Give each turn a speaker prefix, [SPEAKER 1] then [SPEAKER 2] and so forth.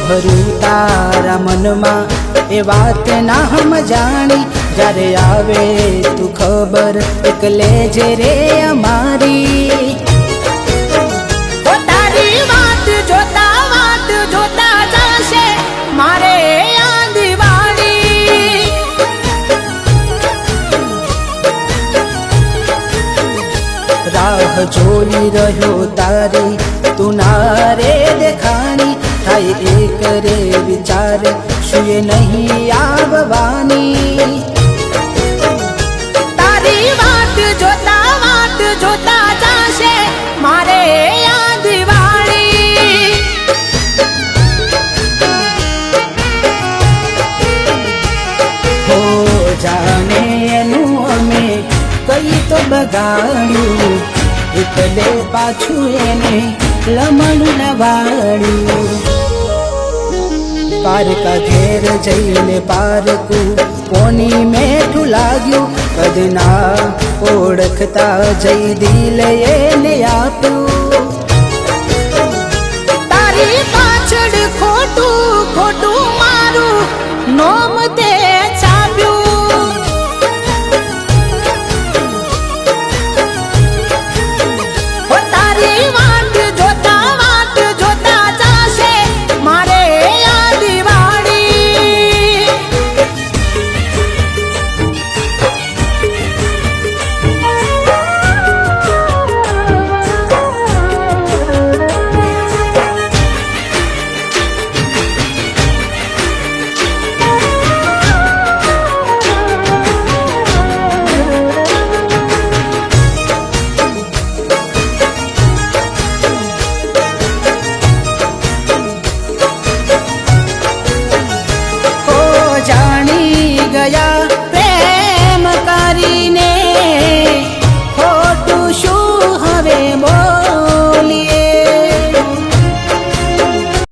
[SPEAKER 1] भरू तारा मनमा ए बात ना हम जानी जारे आवे तू खबर एकले जे रे अमारी तारी वाट जोता जाशे मारे आ दिवाળી राह जोई रह्यो तारी तू नारे देखाणी थाय एक रे विचार शुए नहीं आववानी तारी वाट जोता जाशे मारे आ दिवाળી हो जाने एनु अमे कई तो बगाड्યું એટલે પાછું એને લમણું ન વાળ્યું પારકા ઘેર જઈને પારકું કોની મેઠું લાગ્યું કદના ઓળખતા જઈ દિલ એને આપ્યું તારી પાછળ ખોટું મારું નોમ તે